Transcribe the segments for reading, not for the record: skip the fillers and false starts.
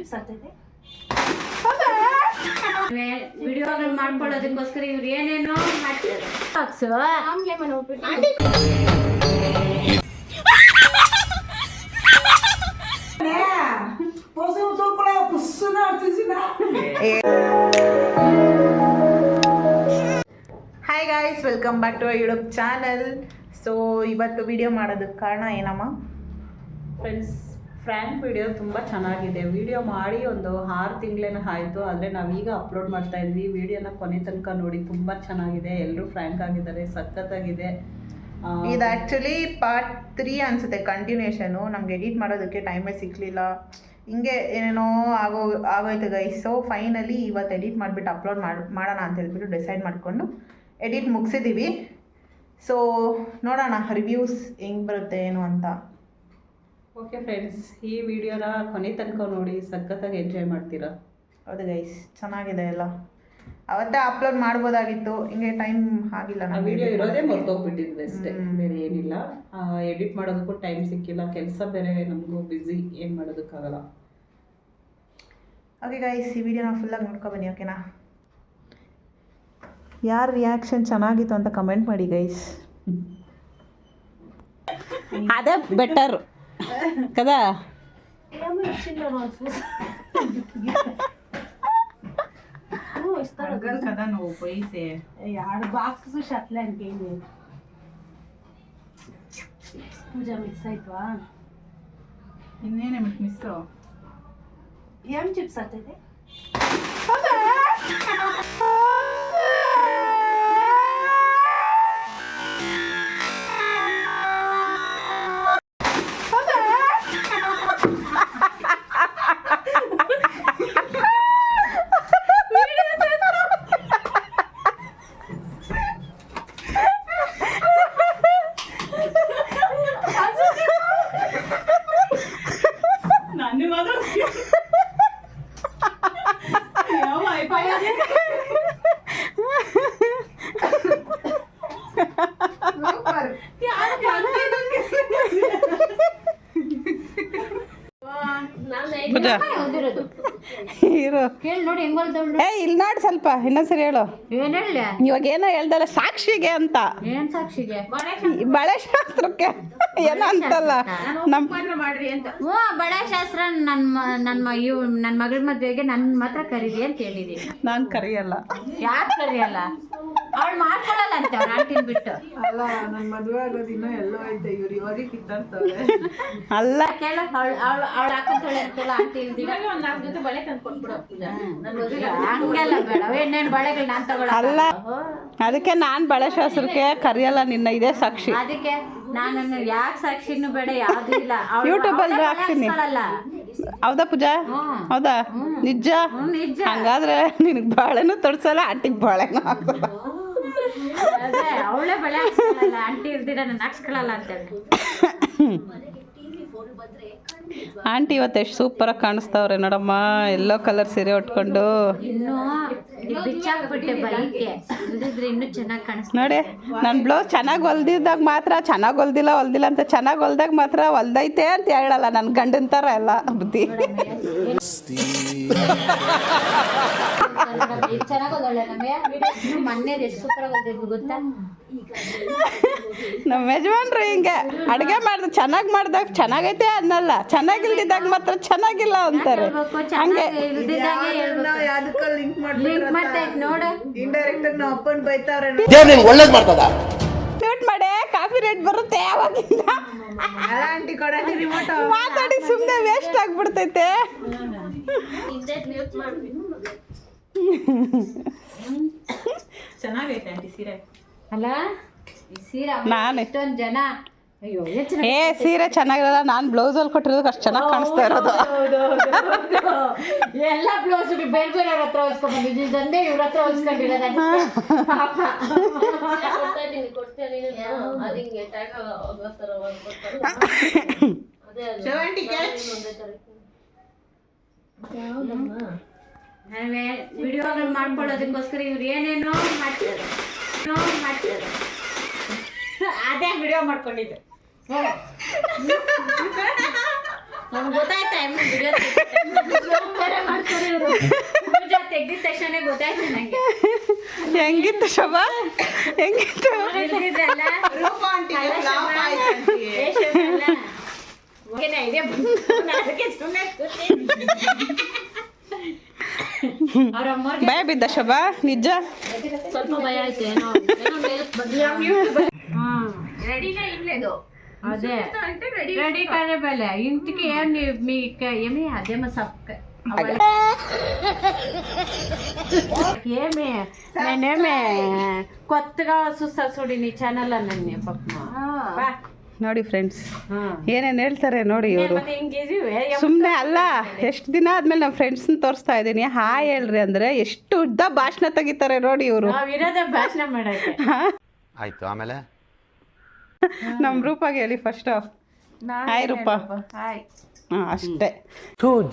Chips ಆಗ್ತೈತೆ ವಿಡಿಯೋಗಳು ಮಾಡ್ಕೊಳ್ಳೋದಕ್ಕೋಸ್ಕರ ಇವ್ರು ಏನೇನೋ ಮಾಡ್ತಿದ್ದಾರೆ. ಆಮ್ಲೆ ಮನೆ ಹೋಗ್ಬಿಟ್ಟು hi guys, welcome back to YouTube channel. So ಇವತ್ತು ವಿಡಿಯೋ ಮಾಡೋದಕ್ಕೆ ಕಾರಣ ಏನಮ್ಮ ಫ್ರೆಂಡ್ಸ್, ಫ್ರ್ಯಾಂಕ್ ವಿಡಿಯೋ ತುಂಬ ಚೆನ್ನಾಗಿದೆ. ವಿಡಿಯೋ ಮಾಡಿ ಒಂದು 6 ತಿಂಗಳೇನೋ ಆಯಿತು, ಆದರೆ ನಾವೀಗ ಅಪ್ಲೋಡ್ ಮಾಡ್ತಾ ಇದ್ವಿ. ವಿಡಿಯೋನ ಕೊನೆ ತನಕ ನೋಡಿ, ತುಂಬ ಚೆನ್ನಾಗಿದೆ. ಎಲ್ಲರೂ ಫ್ರ್ಯಾಂಕ್ ಆಗಿದ್ದಾರೆ, ಸಖತ್ತಾಗಿದೆ. ಇದು ಆ್ಯಕ್ಚುಲಿ ಪಾರ್ಟ್ 3 ಅನಿಸುತ್ತೆ, ಕಂಟಿನ್ಯೂಷನು. ನಮ್ಗೆ ಎಡಿಟ್ ಮಾಡೋದಕ್ಕೆ ಟೈಮೇ ಸಿಕ್ಕಲಿಲ್ಲ, ಹಿಂಗೆ ಏನೇನೋ ಆಗೋಯ್ತು ಗೈಸ್. ಸೊ ಫೈನಲಿ ಇವತ್ತು ಎಡಿಟ್ ಮಾಡಿಬಿಟ್ಟು ಅಪ್ಲೋಡ್ ಮಾಡೋಣ ಅಂತ ಹೇಳ್ಬಿಟ್ಟು ಡಿಸೈಡ್ ಮಾಡಿಕೊಂಡು ಎಡಿಟ್ ಮುಗಿಸಿದ್ದೀವಿ. ಸೊ ನೋಡೋಣ ರಿವ್ಯೂಸ್ ಹೆಂಗೆ ಬರುತ್ತೆ ಏನು ಅಂತ. ಓಕೆ ಫ್ರೆಂಡ್ಸ್, ಈ ವಿಡಿಯೋನ ಕೊನೆ ತನಕ ನೋಡಿ, ಸಖತ್ತಾಗಿ ಎಂಜಾಯ್ ಮಾಡ್ತೀರಾ. ಹೌದು ಗೈಸ್, ಚೆನ್ನಾಗಿದೆ ಎಲ್ಲ. ಅವತ್ತೇ ಅಪ್ಲೋಡ್ ಮಾಡ್ಬೋದಾಗಿತ್ತು, ಹಿಂಗೆ ಟೈಮ್ ಆಗಿಲ್ಲ. ಆ ವಿಡಿಯೋ ಇರೋದೇ ಮರ್ತೋಗ್ಬಿಟ್ಟಿದ್ವಿ ಅಷ್ಟೇ, ಬೇರೆ ಏನಿಲ್ಲ. ಎಡಿಟ್ ಮಾಡೋದಕ್ಕೂ ಟೈಮ್ ಸಿಕ್ಕಿಲ್ಲ, ಕೆಲಸ ಬೇರೆ ನಮಗೂ ಬ್ಯುಸಿ, ಏನು ಮಾಡೋದಕ್ಕಾಗಲ್ಲ. ಓಕೆ ಗೈಸ್, ಈ ವಿಡಿಯೋನ ಫುಲ್ಲಾಗಿ ನೋಡ್ಕೊಬನ್ನಿ, ಓಕೆನಾ? ಯಾರ ರಿಯಾಕ್ಷನ್ ಚೆನ್ನಾಗಿತ್ತು ಅಂತ ಕಮೆಂಟ್ ಮಾಡಿ ಗೈಸ್. ಅದೇ ಬೆಟರ್ కదా. కదా నువ్వు పోయిసే బాక్స్ షర్ట్లే ఇంకేంది పూజ మిక్స్ అయిపోవా ಇನ್ನೇನೇ ಮಿಸ್. ఏం చిప్స్ ಆಗ್ತೈತೆ ಕೇಳಿ ನೋಡಿ ಹೆಂಗ್ ಏ ಇಲ್ಲಿ ನೋಡಿ ಸ್ವಲ್ಪ ಇನ್ನೊಂದ್ಸರಿ ಹೇಳು. ಏನ್ ಹೇಳ ಇವಾಗ ಏನೋ ಹೇಳ್ದಲ್ಲ, ಸಾಕ್ಷಿಗೆ ಅಂತ. ಏನ್ ಸಾಕ್ಷಿಗೆ? ಬಳೆ ಶಾಸ್ತ್ರಕ್ಕೆ ಏನೋ ಅಂತಲ್ಲ ನಮ್ಮ ಬಳೆ ಶಾಸ್ತ್ರ ನನ್ನ ಮಗಳ ಮದ್ವೆಗೆ ನನ್ನ ಮಾತ್ರ ಕರೀರಿ ಅಂತ ಹೇಳಿದೀನಿ. ನಾನು ಕರೆಯಲ್ಲ. ಯಾಕೆ ಕರಿಯಲ್ಲ? ಅವಳು ಮಾಡ್ಕೊಳಲ್ಲ ಅಂತ ಅವ್ರ ಆಂಟಿನ ಬಿಟ್ಟು. ಅಲ್ಲ, ನನ್ನ ಮದುವೆ ಆಗೋದಿನ ಎಲ್ಲೋ ಐತೆ, ಇವ್ರು ಇವಾಗೆ ಕಿತ್ತಾಡ್ತಾರೆ. ಅಲ್ಲ ಕೇಳ, ಅವಳು ಹಾಕೊಂತಾಳೆ ಅಂತೆಲ್ಲ ಆಂಟಿ ಇಲ್ದಿಲ್ಲ. ಒಂದ್ 4 ಜೊತೆ ಬಳೆ ತಂದು ಕೊಟ್ಬಿಡು. ಹಂಗೆಲ್ಲ ಬೇಡ, ಇನ್ನೇನು ಬಳೆಗಳು ನಾನ್ ತಗೊಳ. ಅಲ್ಲ, ಅದಕ್ಕೆ ನಾನು ಬಳೆ ಶಾಸ್ತ್ರಕ್ಕೆ ಕರೆಯಲ್ಲ ನಿನ್ನ. ಇದೇ ಸಾಕ್ಷಿ. ಅದಕ್ಕೆ ನಾನು ಯಾಕೆ ಸಾಕ್ಷಿನೂ ಬೇಡ, ಯಾವ್ದು ಇಲ್ಲ. ಯೂಟ್ಯೂಬ್ ಅಲ್ಲಿ ಹಾಕ್ತೀನಿ. ಹೌದಾ ಪೂಜಾ? ಹೌದಾ? ನಿಜ? ನಿಜ. ಹಂಗಾದ್ರೆ ನಿನಗೆ ಬಾಳೆನೂ ತೊಡ್ಸಲ್ಲ, ಆಂಟಿಗೆ ಬಾಳೆನೂ ಹಾಕ್ಸಲ್ಲ. ಅದೇ ಅವಳೇ ಬಳೆ ಹಾಕ್ಸ್ಕೊಳ್ಳಲ್ಲ, ಆಂಟಿ ಇಲ್ದಿರ ನಾನು ಹಾಕ್ಸ್ಕೊಳ್ಳಲ್ಲ ಅಂತೇಳಿ. ಆಂಟಿ ಇವತ್ತು ಎಷ್ಟು ಸೂಪರಾಗಿ ಕಾಣಿಸ್ತಾವ್ರೆ ನೋಡಮ್ಮ, ಎಲ್ಲೋ ಕಲರ್ ಸೀರೆ ಉಟ್ಕೊಂಡು. ಇನ್ನೂ ಬಿಚ್ಚಾಕ್ಬಿಟ್ಟೆ ಬೈಕೆ, ಇಲ್ದಿದ್ರೆ ಇನ್ನೂ ಚೆನ್ನಾಗಿ ಕಾಣಿಸ್ತಾ. ನೋಡಿ, ನನ್ನ ಬ್ಲೌಸ್ ಚೆನ್ನಾಗಿ ಹೊಲ್ದಿದ್ದಾಗ ಮಾತ್ರ ಚೆನ್ನಾಗಿ ಹೊಲ್ದಿಲ್ಲ ಅಂತ, ಚೆನ್ನಾಗಿ ಹೊಲ್ದಾಗ ಮಾತ್ರ ಹೊಲ್ದೈತೆ ಅಂತ ಹೇಳಲ್ಲ. ನನ್ನ ಗಂಡನ ಥರ ಎಲ್ಲ ಬುದ್ಧಿ. ಚೆನ್ನಾಗೋದಲ್ಲ ನಮಗೆ ಮೊನ್ನೆ ಎಷ್ಟು ಸೂಪರಾಗಿ ಹೊಲ್ದಿದ್ವಿ ಗೊತ್ತಾ? ನಮ್ಮ ಯಜಮಾನ್ರು ಹಿಂಗೆ ಅಡುಗೆ ಮಾಡಿದ್ರೆ ಚೆನ್ನಾಗಿ ಮಾಡಿದಾಗ ಚೆನ್ನಾಗೈತೆ ಅನ್ನಲ್ಲ, ಚೆನ್ನಾಗಿಲ್ದಿದ್ದಾಗ ಮಾತ್ರ ಚೆನ್ನಾಗಿಲ್ಲ ಅಂತಾರೆ. ಹಂಗೆ ಲಿಂಕ್ ಮತ್ತೆ ನೋಡು, ಇಂಡೈರೆಕ್ಟ್ ಆಗಿ ನಾವು ಅಪ್ಪನ್ ಬೈತಾವ್ರೆ. ಒಳ್ಳೇದ್ ಮಾಡ್ತದ ಮ್ಯೂಟ್ ಮಾಡಿ, ಕಾಫಿ ರೇಟ್ ಬರುತ್ತೆ ಯಾವಾಗಿಂದ. ಆಂಟಿ ಕೊಡಂಟಿ ರಿಮೋಟ್ ಮಾತಾಡಿ ಸುಮ್ಮನೆ ವೇಸ್ಟ್ ಆಗ್ಬಿಡ್ತೈತೆ. ಚೆನ್ನಾಗೈತೆ ಆಂಟಿ ಸೀರೆ. ಅಲ್ಲ ಈ ಸೀರೆ ನಾನು ಎಷ್ಟೊಂದು ಜನ ಅಯ್ಯೋ ಏ ಸೀರೆ ಚೆನ್ನಾಗಿರಲ್ಲ, ನಾನು ಬ್ಲೌಸಲ್ಲಿ ಕೊಟ್ಟಿರೋದಕ್ಕೆ ಅಷ್ಟು ಚೆನ್ನಾಗಿ ಕಾಣಿಸ್ತಾ ಇರೋದು. ಎಲ್ಲ ಬ್ಲೌಸ್ ಬೇರೆ ಬೇರೆ ಅವ್ರ ಹತ್ರ ಹೊಲ್ಸ್ಕೊಂಡ್ ಬಂದಿದ್ದು, ಇದೊಂದೇ ಇವ್ರ ಹತ್ರ ಹೊಲ್ಸ್ಕೊಂಡಿರೋದ. ವಿಡಿಯೋಗಳು ಮಾಡ್ಕೊಳ್ಳೋದಕ್ಕೋಸ್ಕರ ಇವ್ರು ಏನೇನೋ ಮಾಡ್ತಿದ್ದಾರೆ. ಅದೇ ವಿಡಿಯೋ ಮಾಡ್ಕೊಂಡಿದ್ದೆ. ನಮ್ಗೆ ಗೊತ್ತಾಯ್ತಾ ವಿಡಿಯೋ ಪೂಜಾ ತೆಗ್ದಿದ ತಕ್ಷಣ ಗೊತ್ತಾಯ್ತು ನಂಗೆ. ಹೆಂಗಿತ್ತು ಶೋಭಾ, ಹೆಂಗಿತ್ತು? ಇಲ್ದಿದ್ರಲ್ಲ? ರೂಪ ಆಂಟಿಗೆ flop ಆಯ್ತು ಆಂಟಿ. ಏ ಶೋಭಾ, ಓಕೆನಾ? ಇದೇ ಬಂತು. ನಾನು ಅದಕ್ಕೆ ಸುಮ್ನೆ ಕೂತಿದ್ದೆ. ಅವ್ರ ಅಮ್ಮವ್ರಿಗೆ ಭಯ ಬಿದ್ದ ಶೋಭಾ ನಿಜ? ಸ್ವಲ್ಪ ಭಯ ಆಯ್ತು. ಏನೋ రెడీగా ఏం లేదు. అదే రెడీ కారేబలే ఇంటికి ఏమి అదేమో సబ్ ఏమి నేనేమే కొత్తగా చూస్తా చూడు నీ ఛానల్ అన్నీ పక్క ನೋಡಿ ಫ್ರೆಂಡ್ಸ್ ಏನೇನು ಹೇಳ್ತಾರೆ ನೋಡಿ ಇವರು. ಸುಮ್ಮನೆ ಅಲ್ಲ, ಎಷ್ಟು ದಿನ ಆದ್ಮೇಲೆ ನಮ್ಮ ಫ್ರೆಂಡ್ಸ್ನ ತೋರಿಸ್ತಾ ಇದ್ದೀನಿ. ಹಾಯ್ ಹೇಳ್ರಿ ಅಂದರೆ ಎಷ್ಟು ಉದ್ದ ಭಾಷಣ ತೆಗಿತಾರೆ ನೋಡಿ ಇವರು. ಇರೋದೇ ಭಾಷಣ ಮಾಡಕ್ಕೆ. ಆಯ್ತು, ಆಮೇಲೆ ನಮ್ಮ ರೂಪಾಗೆ ಹೇಳಿ first of hi Rupa. Hi. ಹಾಂ ಅಷ್ಟೇ.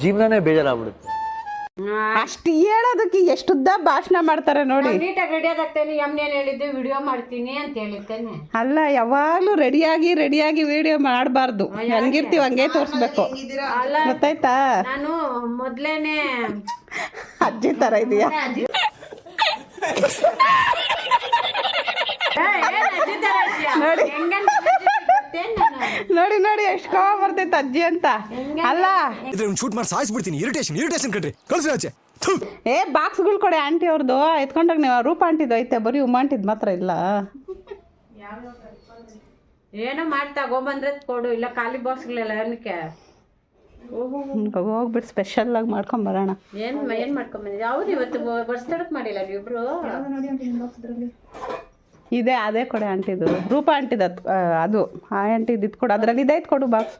ಜೀವನನೇ ಬೇಜಾರಾಗ್ಬಿಡುತ್ತೆ. ಅಷ್ಟು ಹೇಳೋದಕ್ಕೆ ಎಷ್ಟು ಉದ್ದ ಭಾಷಣ ಮಾಡ್ತಾರೆ ನೋಡಿ. ನೀಟಾಗಿ ರೆಡಿ ಆದಾಗ್ತೇನೆ. ಯಮ್ನೇನು ಹೇಳಿದ್ದು ವಿಡಿಯೋ ಮಾಡ್ತೀನಿ ಅಂತ ಹೇಳಿರ್ತೇನೆ. ಅಲ್ಲ, ಯಾವಾಗಲೂ ರೆಡಿಯಾಗಿ ವಿಡಿಯೋ ಮಾಡಬಾರ್ದು. ಹೆಂಗಿರ್ತೀವಿ ಹಂಗೆ ತೋರಿಸ್ಬೇಕು, ಗೊತ್ತಾಯ್ತಾ? ನಾನು ಮೊದ್ಲೇನೆ ಅಜ್ಜಿ ಥರ ಇದೆಯಾ? ನೋಡಿ ನೋಡಿ ನೋಡಿ ಎಷ್ಟು ಕೋವ ಬರ್ತೈತೆ ಅಜ್ಜಿ ಅಂತ. ಅಲ್ಲ ಶೂಟ್ ಮಾಡಿ ಸಾಯಿಸ್ಬಿಡ್ತೀನಿ. ಇರಿಟೇಷನ್ ಕಣ್ರಿ, ಕಳ್ಸಿ ಆಚೆ. ಏ ಬಾಕ್ಸ್ಗಳು ಕೊಡಿ ಆಂಟಿ ಅವ್ರದ್ದು ಎತ್ಕೊಂಡಾಗ. ನೀವು ರೂಪ ಆಂಟಿದು ಐತೆ, ಬರೀ ಉಮಾಂಟಿದ್ ಮಾತ್ರ ಇಲ್ಲ. ಏನೋ ಮಾಡಿ ತಗೊಂಬಂದ್ರೆ ಕೊಡು, ಇಲ್ಲ ಖಾಲಿ ಬಾಕ್ಸ್ಗಳೆಲ್ಲ ಏನಕ್ಕೆ ಹೋಗ್ಬಿಟ್ಟು ಸ್ಪೆಷಲ್ ಆಗಿ ಮಾಡ್ಕೊಂಡ್ ಬರೋಣ. ಏನ್ ಮಾಡ್ಕೊಂಬಂದಿದ್ದೆ? ಅವ್ರು ಇವತ್ತು ಬರ್ಸ್ತಾಡಕ್ ಮಾಡಿಲ್ಲ ನೀವಿಬ್ರು. ಇದೆ ಅದೇ ಕೊಡೆ ಆಂಟಿದು, ರೂಪ ಆಂಟಿದು. ಅದು ಆ ಆಂಟಿದು ಇದು ಕೊಡು, ಅದರಲ್ಲಿ ಇದೈತೆ ಕೊಡು ಬಾಕ್ಸ್.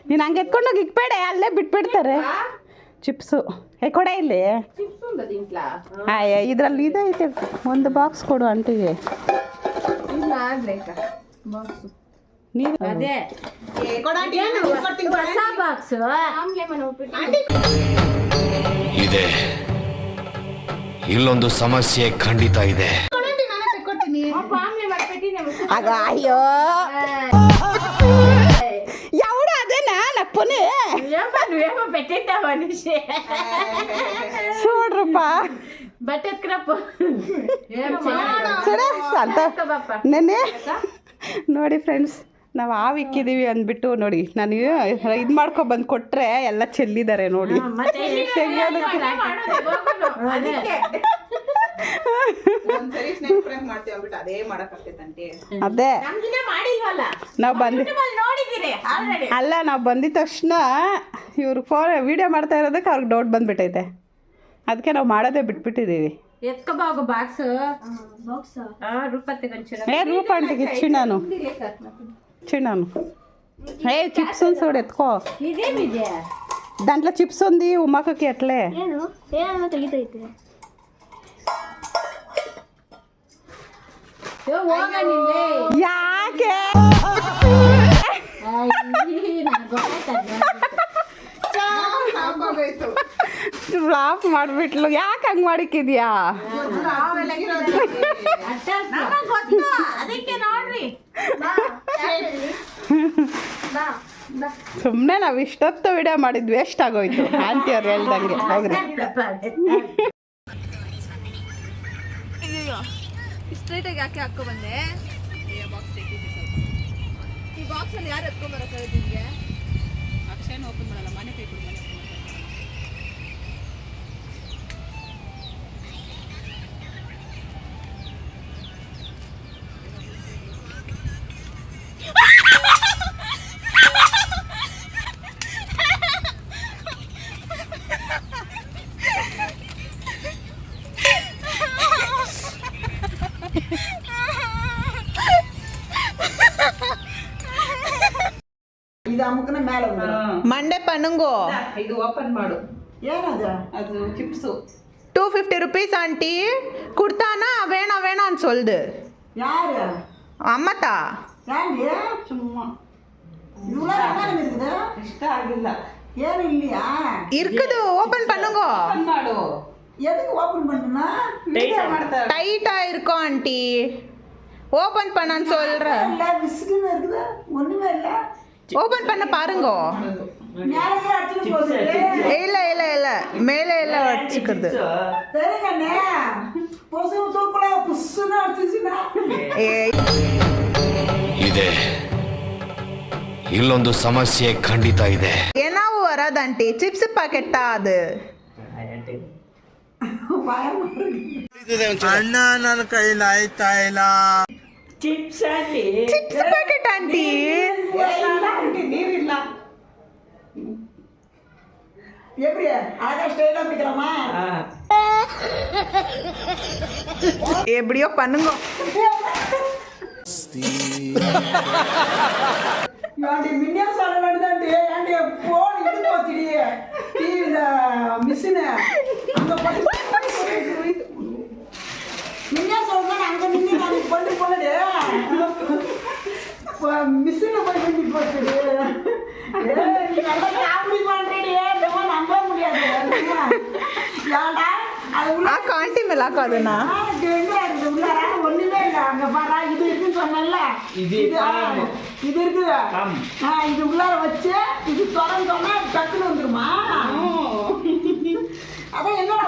ನೀನು ಹಂಗೆ ಎತ್ಕೊಂಡೋಗಿ ಇಕ್ಬೇಡ, ಅಲ್ಲೇ ಬಿಟ್ಬಿಡ್ತಾರೆ. ಚಿಪ್ಸು ಕೊಡೆ ಇಲ್ಲಿ. ಇದರಲ್ಲಿ ಇದೈತೆ, ಒಂದು ಬಾಕ್ಸ್ ಕೊಡು ಆಂಟಿಗೆ. ಅದೇ ಹೊಸ ಬಾಕ್ಸ್ ಇದೆ, ಇಲ್ಲೊಂದು ಸಮಸ್ಯೆ ಖಂಡಿತ ಇದೆ. ಆಗ ಅಯ್ಯೋ ಯಾವಡ ಅದೇನಾ ನಪ್ಪನೆ నువ్వేమో పెట్టింటావు మనిషి చూడరప్ప బట్ ఎత్తుకురప్పు ಸರಿ ಅಂತ ನೆನ್ನೆ ನೋಡಿ ಫ್ರೆಂಡ್ಸ್, ನಾವು ಹಾವು ಇಕ್ಕಿದ್ದೀವಿ ಅಂದ್ಬಿಟ್ಟು ನೋಡಿ ನಾನು ಇದು ಮಾಡ್ಕೊಂಡು ಬಂದು ಕೊಟ್ಟರೆ ಎಲ್ಲ ಚೆಲ್ಲಿದ್ದಾರೆ ನೋಡಿ. ಅದೇ ನಾವು ನಾವು ಬಂದಿದ ತಕ್ಷಣ ಇವ್ರು ಫೋನ್ ವಿಡಿಯೋ ಮಾಡ್ತಾ ಇರೋದಕ್ಕೆ ಅವ್ರಿಗೆ ಡೌಟ್ ಬಂದ್ಬಿಟ್ಟೈತೆ. ಅದಕ್ಕೆ ನಾವು ಮಾಡೋದೇ ಬಿಟ್ಬಿಟ್ಟಿದ್ದೀವಿ. ಎತ್ಕೋಬಾಗು ಬಾಕ್ಸ್ ರೂಪತ್ತಿಗೆ ರೂಪ ಅಂಟಿಗೆ చిన్నాను చిప్స్ ఉంది చూడు ఎత్తుకో. దాంట్లో చిప్స్ ఉంది ఉమ్మకకి ఎట్లే ಯಾಕೆ ಫ್ಲಾಪ್ ಮಾಡಿಬಿಟ್ಲು. ಯಾಕೆ ಹಂಗೆ ಮಾಡಿಕ್ಕಿದ್ಯಾ? ಸುಮ್ಮನೆ ನಾವು ಇಷ್ಟೊತ್ತು ವಿಡಿಯೋ ಮಾಡಿದ್ವಿ, ವೇಸ್ಟ್ ಆಗೋಯ್ತು ಆಂಟಿ ಅವ್ರು ಹೇಳ್ದಂಗೆ. ಹೋಗ್ರಿ ಸ್ಟ್ರೈಟಾಗಿ ಯಾಕೆ ಹಾಕೋ ಬಂದೆ? ಈ ಬಾಕ್ಸಲ್ಲಿ ಯಾರು ಎತ್ಕೊಂಬರಕ್ಕೆ ನಿಮಗೆ? ಅಕ್ಷಯನ ಓಪನ್ ಮಾಡಲ್ಲ, ಮನೆ ಕೈ ಕೊಡು. ಮಂಡೆ ಪನ್ನಂಗು ಇದು ಓಪನ್ ಮಾಡು. ಏನದು? ಅದು ಚಿಪ್ಸು 250 rupees ஆண்டி கொடுத்தானா வேணாம் வேணான்னு சொல்லுது. யாரு? அம்மத்தா. ಯಾರು? சும்மா ಇಷ್ಟ ಆಗಿಲ್ಲ. ಏನು இல்லையா? இருக்குது, ஓபன் பண்ணுங்க. ಓಪನ್ ಮಾಡು. எதுக்கு ஓபன் பண்ணுனா? வீடியோ ಮಾಡ್ತಾರೆ. டைட்டா இருக்கும் ஆண்டி. ஓபன் பண்ணான்னு சொல்ற. இல்ல விஸ்குன்னு இருக்குது. ஒண்ணுமே இல்ல. ஓபன் பண்ண பாருங்க. மேலே அடிச்சு போகுது. இல்ல இல்ல இல்ல மேலே இல்ல சிக்கிறது ಇದೆ ಇಲ್ಲೊಂದು ಸಮಸ್ಯೆ ಖಂಡಿತ ಇದೆ. ಏನಾವು ವರದಂಟಿ ಚಿಪ್ಸ್ ಪ್ಯಾಕೆಟ್ ಅದು ಅಣ್ಣ ನನ್ನ ಕೈಲಾಯ್ತಾ ಇಲ್ಲ. Chips packet aunty. ನೀರಿಲ್ಲ எப்படியோ பண்ணுங்க. ஏன்டி மின்னியாசால நடந்தாண்டி ஏன்டி போன் எடுத்து வச்சிடி டிவில மிஷின் அங்க போய் மின்னியாசால அங்க நின்னு நான் பண்ணி போலடே மிஷின் போய் பண்ணி போச்சுடி. ஏய் நீ நல்லா காமெடி பண்றடி நம்ம நம்ப முடியாது. ஏன்டா அது உள்ள ஆண்டி மேல ஆகாதுண்ணா. உள்ளார ஒண்ணுமே இல்ல. அங்க பாரா இது இருக்குன்னு சொன்னல, இது இருக்குது. இது உள்ளார வச்சு இது திறந்தோம்னா டக்குன்னு வந்துருமா? அதான் என்னடா